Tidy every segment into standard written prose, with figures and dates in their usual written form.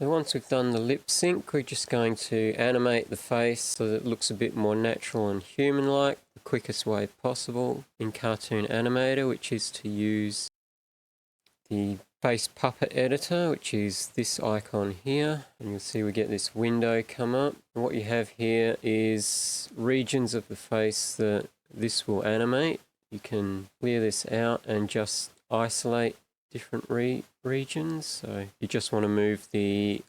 So once we've done the lip sync, we're just going to animate the face so that it looks a bit more natural and human-like, the quickest way possible in Cartoon Animator, which is to use the face puppet editor, which is this icon here, and you'll see we get this window come up. And what you have here is regions of the face that this will animate. You can clear this out and just isolate different regions. So you just want to move the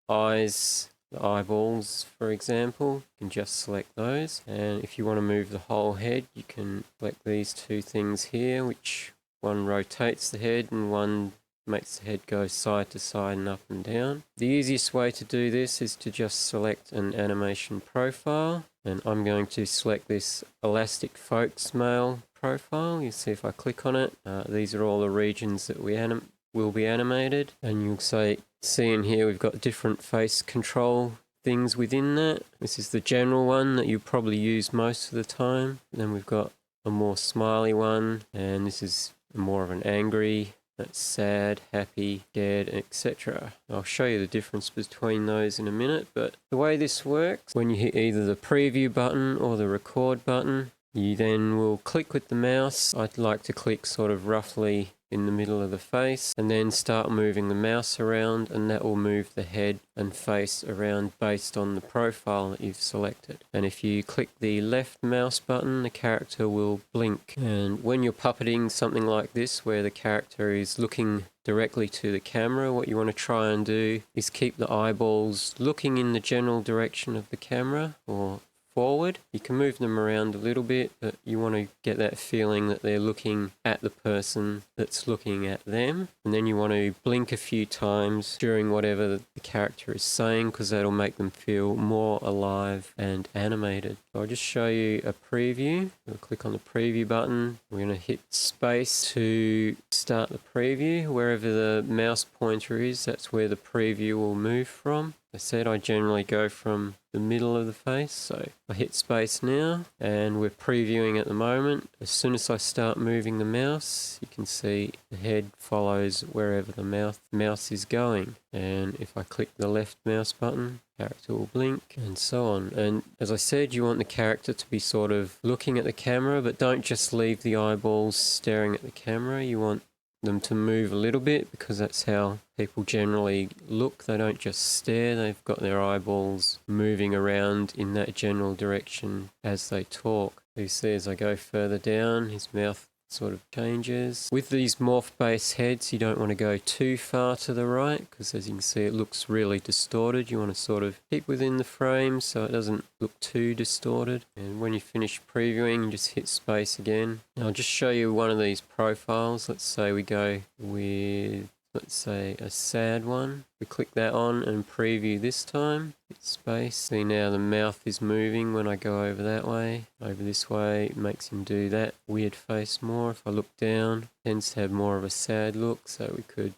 eyes, the eyeballs, for example, you can just select those. And if you want to move the whole head, you can select these two things here, which one rotates the head and one makes the head go side to side and up and down. The easiest way to do this is to just select an animation profile, and I'm going to select this elastic folksmail profile. You see if I click on it, these are all the regions that will be animated, and you'll see in here we've got different face control things within that. This is the general one that you probably use most of the time. Then we've got a more smiley one, and this is more of an angry, that's sad, happy, scared, etc. I'll show you the difference between those in a minute, but the way this works, when you hit either the preview button or the record button, you then will click with the mouse. I'd like to click sort of roughly in the middle of the face and then start moving the mouse around, and that will move the head and face around based on the profile that you've selected. And if you click the left mouse button, the character will blink. And when you're puppeting something like this where the character is looking directly to the camera, what you want to try and do is keep the eyeballs looking in the general direction of the camera or forward. You can move them around a little bit, but you want to get that feeling that they're looking at the person that's looking at them. And then you want to blink a few times during whatever the character is saying, because that'll make them feel more alive and animated. So I'll just show you a preview. We'll click on the preview button. We're going to hit space to start the preview. Wherever the mouse pointer is, that's where the preview will move from. I said I generally go from the middle of the face, so I hit space now and we're previewing at the moment. As soon as I start moving the mouse, you can see the head follows wherever the mouse is going. And if I click the left mouse button, character will blink and so on. And as I said, you want the character to be sort of looking at the camera, but don't just leave the eyeballs staring at the camera. You want them to move a little bit, because that's how people generally look. They don't just stare, they've got their eyeballs moving around in that general direction as they talk. You see as I go further down, his mouth sort of changes. With these morph base heads, you don't want to go too far to the right, because as you can see it looks really distorted. You want to sort of keep within the frame so it doesn't look too distorted. And when you finish previewing, just hit space again. Now I'll just show you one of these profiles. Let's say we go with, let's say, a sad one. We click that on and preview this time. Hit space. See now the mouth is moving when I go over that way. Over this way, it makes him do that weird face more. If I look down, it tends to have more of a sad look, so we could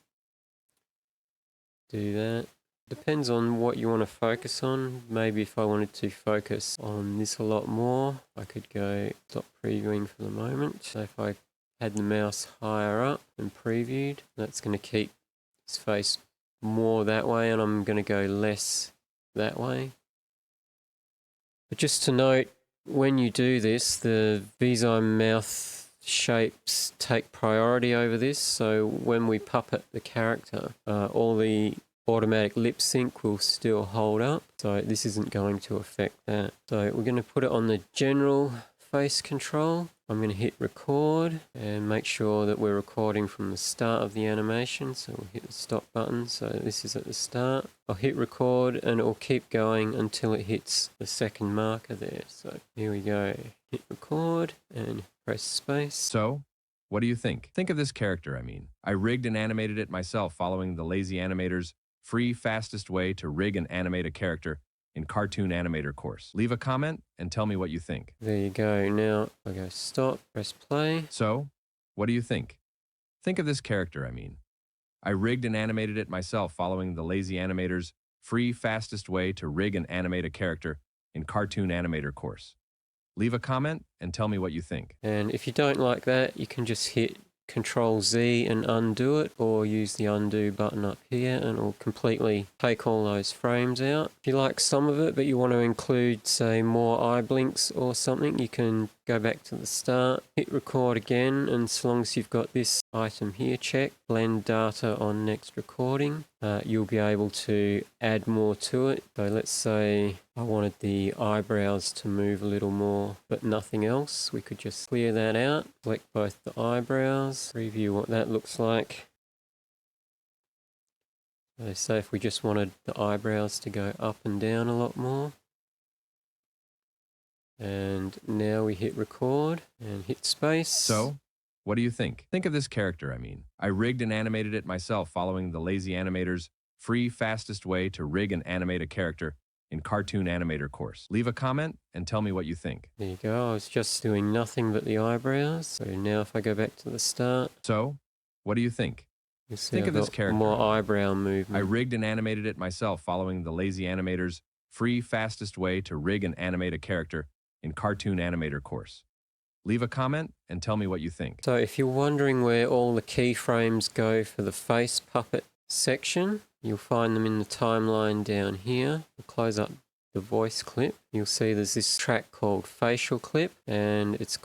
do that. Depends on what you want to focus on. Maybe if I wanted to focus on this a lot more, I could go stop previewing for the moment. So if I had the mouse higher up and previewed, that's going to keep his face more that way, and I'm going to go less that way. But just to note, when you do this, the Visime mouth shapes take priority over this. So when we puppet the character, all the automatic lip sync will still hold up. So this isn't going to affect that. So we're going to put it on the general face control. I'm going to hit record and make sure that we're recording from the start of the animation. So we'll hit the stop button. So this is at the start. I'll hit record and it will keep going until it hits the second marker there. So here we go. Hit record and press space. So, what do you think? Think of this character, I rigged and animated it myself following the lazy animator's free, fastest way to rig and animate a character in Cartoon Animator course. Leave a comment and tell me what you think. There you go. Now I go stop, press play. So, what do you think? Think of this character, I rigged and animated it myself following the lazy animator's free, fastest way to rig and animate a character in Cartoon Animator course. Leave a comment and tell me what you think. And if you don't like that, you can just hit Control Z and undo it, or use the undo button up here and it'll completely take all those frames out. If you like some of it but you want to include, say, more eye blinks or something, you can go back to the start, hit record again, and so long as you've got this item here checked, blend data on next recording, you'll be able to add more to it. So let's say I wanted the eyebrows to move a little more but nothing else. We could just clear that out, select both the eyebrows, preview what that looks like. So say if we just wanted the eyebrows to go up and down a lot more. And now we hit record and hit space. So, what do you think? Think of this character, I mean. I rigged and animated it myself following the lazy animator's free, fastest way to rig and animate a character in Cartoon Animator course. Leave a comment and tell me what you think. There you go. I was just doing nothing but the eyebrows. So now if I go back to the start. So, what do you think? You see Think I've of this got character. more eyebrow movement. I rigged and animated it myself following the lazy animator's free, fastest way to rig and animate a character in Cartoon Animator course. Leave a comment and tell me what you think. So if you're wondering where all the keyframes go for the face puppet section, you'll find them in the timeline down here. We'll close up the voice clip. You'll see there's this track called facial clip, and it's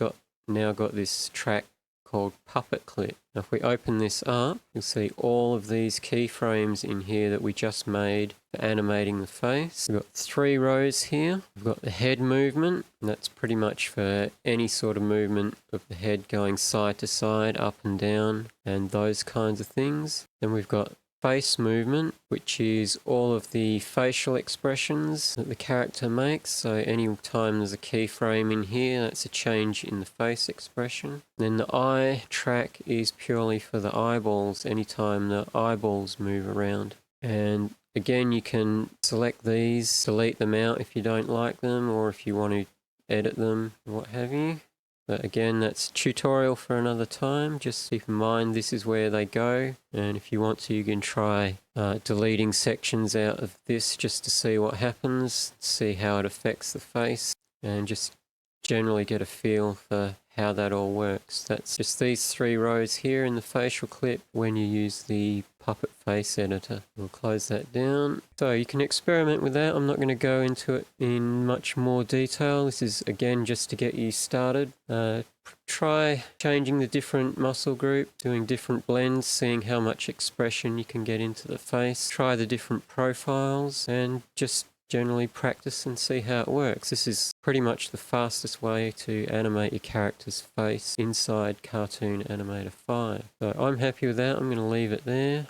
now got this track called puppet clip. Now if we open this up, you'll see all of these keyframes in here that we just made for animating the face. We've got 3 rows here. We've got the head movement, and that's pretty much for any sort of movement of the head going side to side, up and down, and those kinds of things. Then we've got face movement, which is all of the facial expressions that the character makes. So any time there's a keyframe in here, that's a change in the face expression. Then the eye track is purely for the eyeballs, anytime the eyeballs move around. And again, you can select these, delete them out if you don't like them, or if you want to edit them, what have you. But again, that's a tutorial for another time. Just keep in mind this is where they go, and if you want to, you can try deleting sections out of this just to see what happens, see how it affects the face, and just generally get a feel for how that all works. That's just these 3 rows here in the facial clip when you use the puppet face editor. We'll close that down. So you can experiment with that. I'm not going to go into it in much more detail. This is again just to get you started. Try changing the different muscle group, doing different blends, seeing how much expression you can get into the face. Try the different profiles and just generally practice and see how it works. This is pretty much the fastest way to animate your character's face inside Cartoon Animator 5. So I'm happy with that. I'm going to leave it there.